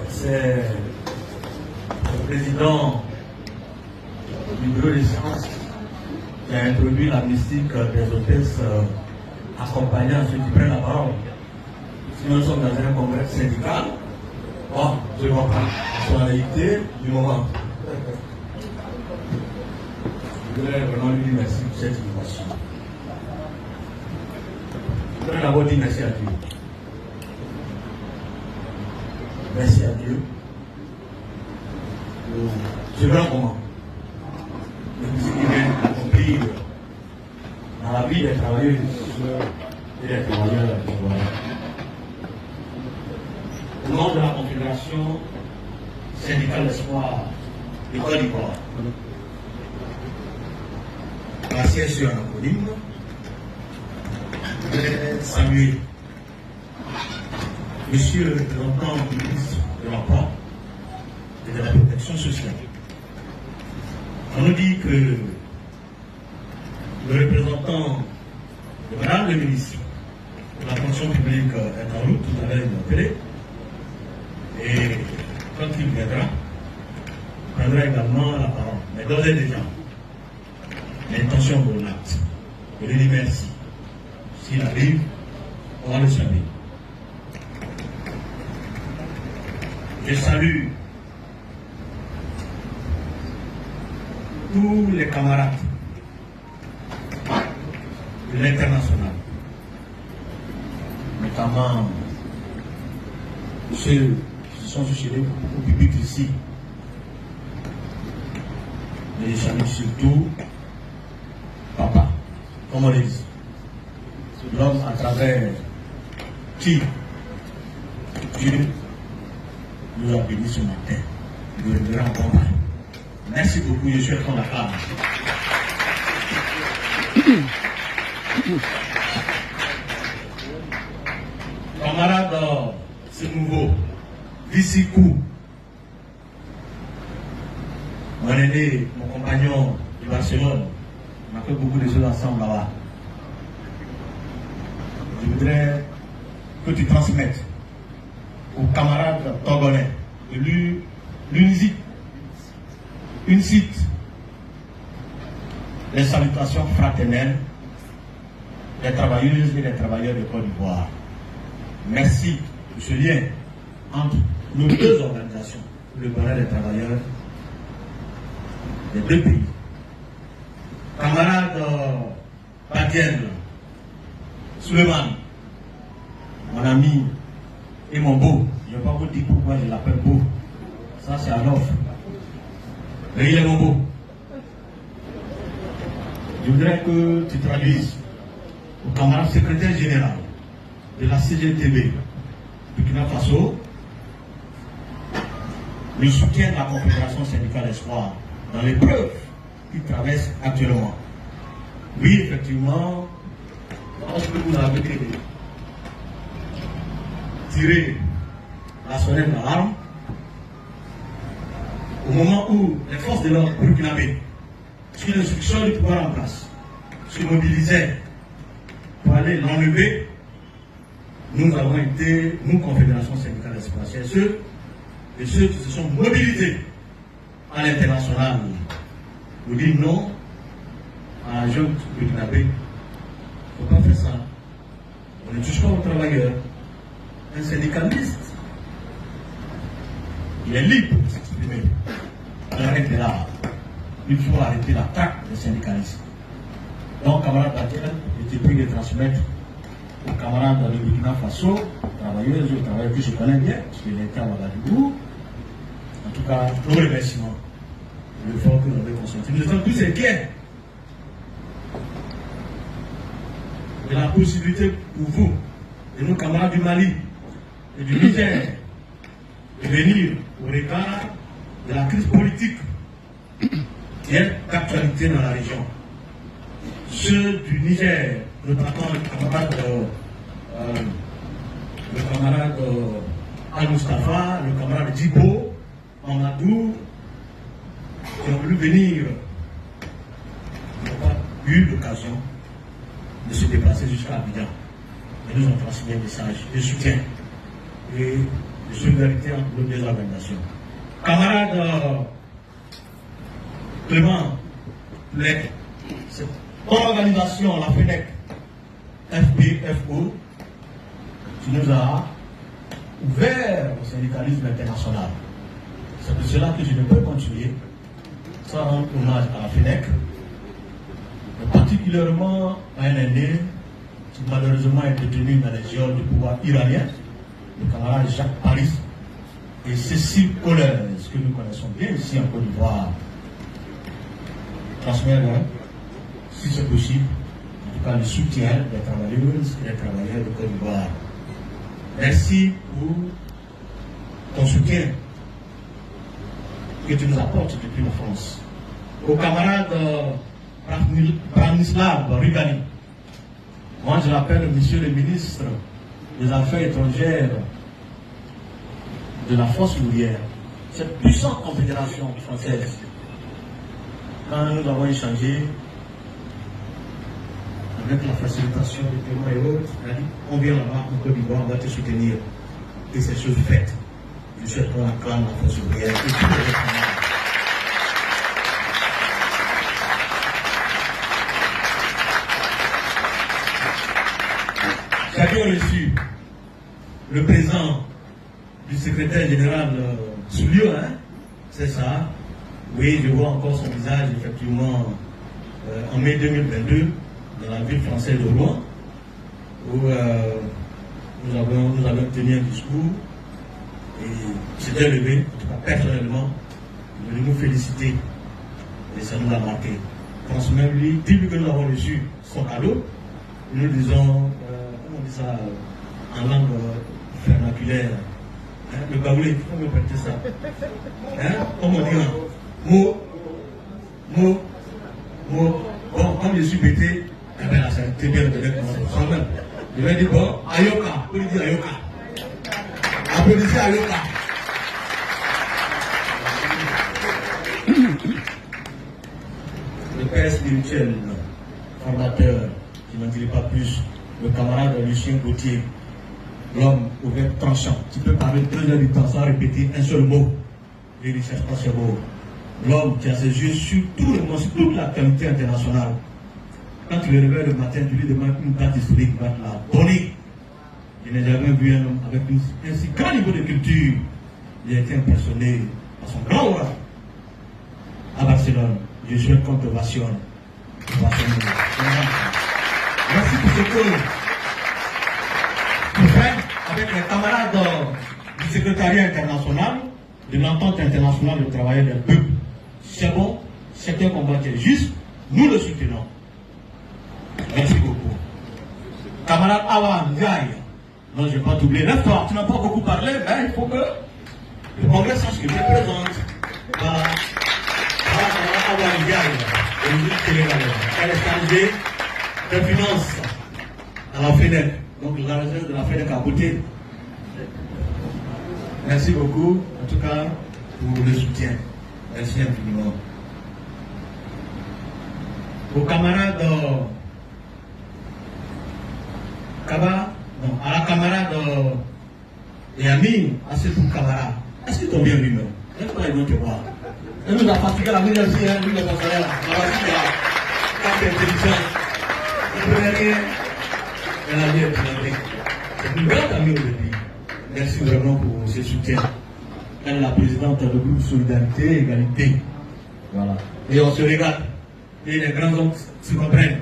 C'est le président du bureau des sciences qui a introduit la mystique des hôtesses accompagnant ceux qui prennent la parole. Si nous sommes dans un congrès syndical, bon, je ne vois pas la solennité du moment. Je voudrais vraiment lui dire merci pour cette invitation. Je voudrais d'abord dire merci à Dieu. Merci à Dieu pour ce grand moment. Ce qui vient d'accomplir dans la vie des travailleurs et des travailleurs. Au nom de la Confédération syndicale d'espoir de Côte d'Ivoire, la CSE en acronyme, je voudrais saluer Monsieur le représentant du ministre de l'Emploi et de la Protection sociale. On nous dit que le représentant de Madame le ministre de la fonction publique est en route, tout à l'heure il m'a appelé, et quand il viendra, il prendra également la parole. Mais d'ores et déjà, l'intention de l'acte, je lui dis merci. S'il arrive, on va le saluer. Je salue tous les camarades de l'international, notamment ceux qui sont succédés au public ici. Mais je salue surtout Papa, comme on le dit, l'homme à travers qui Dieu nous a bénis ce matin. Nous le verrons encore. Merci beaucoup, je suis en la femme. Camarade, c'est nouveau. Vissikou, mon aîné, mon compagnon de Barcelone, on a fait beaucoup de choses ensemble là-bas. Je voudrais que tu transmettes aux camarades togolais de l'UNICIT, les salutations fraternelles des travailleuses et des travailleurs de Côte d'Ivoire. Merci pour ce lien entre nos deux organisations, le bonheur des travailleurs des deux pays. Camarade Badienne, Suleiman, mon ami et mon beau, je ne vais pas vous dire pourquoi je l'appelle beau. Ça, c'est un offre. Mais il est mon beau. Je voudrais que tu traduises au camarade secrétaire général de la CGTB Burkina Faso le soutien de la Confédération syndicale d'espoir dans l'épreuve qu'il traverse actuellement. Oui, effectivement, lorsque vous avez tiré la sonnette d'alarme, au moment où les forces de l'ordre burkinabé, sur l'instruction du pouvoir en place, se mobilisaient pour aller l'enlever, nous avons été, nous, Confédération syndicale d'espoir, ceux qui se sont mobilisés à l'international, nous disent non à la junte burkinabé. Il ne faut pas faire ça. On ne touche pas aux travailleurs. Un syndicaliste, il est libre de s'exprimer. Arrêtez là. Il faut arrêter la traque des syndicalistes. Donc, camarade Badiel, j'étais pris de transmettre aux camarades de Burkina Faso, travailleurs que je connais bien, parce qu'il était à Ouagadougou. En tout cas, nos remerciements pour l'effort que vous avez consenti. Nous sommes tous inquiets de la possibilité pour vous, de nos camarades du Mali et du Niger, de venir au regard de la crise politique qui est d'actualité dans la région. Ceux du Niger, notamment le camarade Al-Mustafa, le camarade Djibo, Mamadou, qui ont voulu venir, n'ont pas eu l'occasion de se déplacer jusqu'à Abidjan. Et nous ont transmis un message de soutien. Et de solidarité entre les deux organisations. Camarade Clément, cette organisation, la FENEC, FPFO, qui nous a ouvert au syndicalisme international. C'est pour cela que je ne peux continuer sans rendre hommage à la FENEC, et particulièrement à un aîné qui malheureusement est détenu dans les géoles du pouvoir iranien, le camarade Jacques Paris et Cécile Kohler, ce que nous connaissons bien ici en Côte d'Ivoire. Transmettre, si c'est possible, en tout cas le soutien des travailleuses et des travailleurs de Côte d'Ivoire. Merci pour ton soutien que tu nous apportes depuis la France. Au camarade Branislav Rivani, moi je l'appelle monsieur le ministre des Affaires étrangères de la France ouvrière, cette puissante confédération française. Quand nous avons échangé avec la facilitation des paiements et autres, on vient là-bas en Côte d'Ivoire, on va te soutenir. Et c'est chose faite. Je souhaite qu'on acclame la France ouvrière et tous les autres camarades. J'ai bien reçu le présent du secrétaire général Soulieu, hein? C'est ça. Oui, je vois encore son visage, effectivement, en mai 2022, dans la ville française de Rouen, où nous avons tenu un discours, et c'était levé, en tout cas personnellement, de nous féliciter, et ça nous a marqué. Transmets-lui, dis-lui que nous avons reçu son cadeau, nous disons, comment on dit ça, en langue vernaculaire, hein, le baoulé, comment on peut ça, hein, comment on dit, bon, comme je suis bêté, eh bien, c'est bien de dire comment ça. Je vais dire, bon, Ayoka, vous lui dire Ayoka. Applaudissez Ayoka. Le père spirituel, formateur, qui n'en dirait pas plus, le camarade Lucien Gauthier, l'homme au verbe tranchant. Tu peux parler 2 heures du temps sans répéter un seul mot. Il ne cherche pas ce mot. L'homme qui a ses yeux sur tout le monde, sur toute l'actualité internationale. Quand tu le réveilles le matin, tu lui demandes une date historique, il va te la donner. Je n'ai jamais vu un homme avec un si grand niveau de culture. Il a été impressionné par son grand aura à Barcelone. Je souhaite qu'on te vationne. Merci pour ce que tu fais avec les camarades du secrétariat international, de l'entente internationale de travailleurs des peuples. C'est bon, c'est un combat qui est juste, nous le soutenons. Merci beaucoup. Camarade Awa Ndiaye, non, je ne vais pas t'oublier. Lève-toi, tu n'as pas beaucoup parlé, mais il faut que le Congrès sache que je représente. Voilà. Camarade Awa Ndiaye, elle est chargée de finances à la FENEC. Donc la réserve de la FENEC à côté. Merci beaucoup, en tout cas, pour le soutien. Merci infiniment. Aux camarades Kaba, non, à la camarade et amie, à ce tout camarade, est-ce qu'ils t'ont bien vu, non? Est-ce qu'ils vont te voir? Elle nous a fatigué la vie aussi, hein, lui, le conseiller, la voici là, quand tu es intelligent, elle ne prenait rien, elle a bien pris. C'est une grande amie aujourd'hui. Merci vraiment pour ce soutien. Elle est la présidente du groupe Solidarité et Égalité. Voilà. Et on se regarde. Et les grands hommes se comprennent.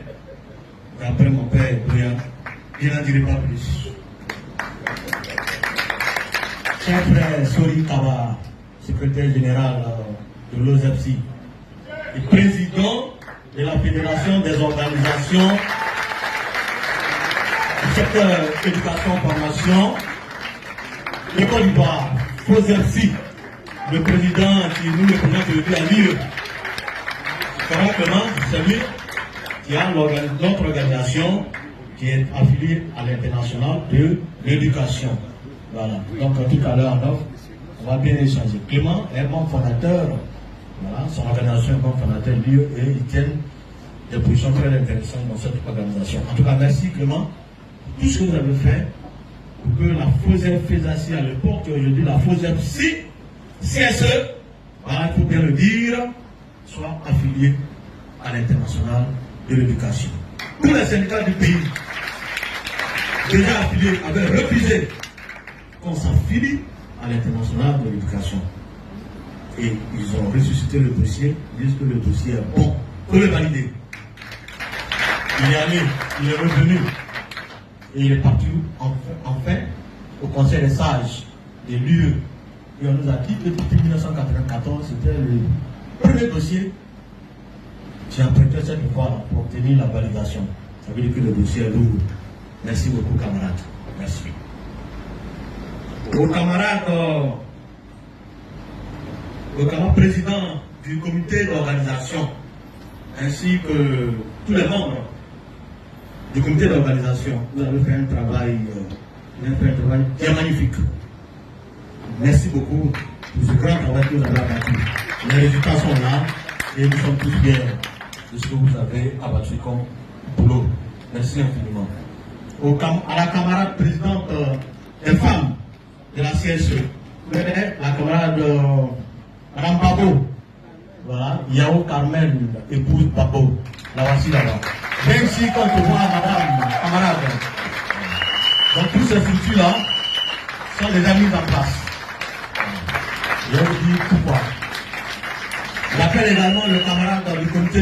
Après mon père, Brian, je n'en dirai pas plus. Cher frère Sori Kaba, secrétaire général de l'OZEPSI, et président de la Fédération des organisations du secteur éducation-formation de Côte d'Ivoire, FOSEPSI, le président qui nous représente aujourd'hui à Lille. Correctement, c'est lui qui a notre organisation qui est affiliée à l'international de l'éducation. Voilà. Donc tout à l'heure, on va bien échanger. Clément est membre fondateur, voilà, son organisation est membre fondateur lieu et ils tiennent des positions très intéressantes dans cette organisation. En tout cas, merci Clément pour tout ce que vous avez fait pour que la FOSEP FESACI à l'époque, et aujourd'hui la FOSEP CSE, voilà, il faut bien le dire, soit affiliée à l'international de l'éducation. Tous les syndicats du pays, déjà affiliés, avaient refusé qu'on s'affilie à l'international de l'éducation. Et ils ont ressuscité le dossier, ils disent que le dossier est bon, il faut le valider. Il est allé, il est revenu, et il est parti enfin au Conseil des sages de l'UE. Et on nous a dit que depuis 1994, c'était le premier dossier. J'ai emprunté cette fois pour obtenir la validation. Ça veut dire que le dossier est lourd. Merci beaucoup, camarades. Merci. Aux camarades président du comité d'organisation, ainsi que tous les membres du comité d'organisation, vous avez fait un travail bien magnifique. Merci beaucoup pour ce grand travail que vous avez abattu. Les résultats sont là et nous sommes tous fiers de ce que vous avez abattu comme boulot. Merci infiniment. À la camarade présidente des femmes de la CSE, la camarade Madame Babo, voilà, Yao Carmel, épouse Babo, la voici là-bas. Même si quand on voit Madame camarade, donc tous ces structures-là sont déjà mises en place. Je vais vous dire pourquoi. J'appelle également le camarade du comité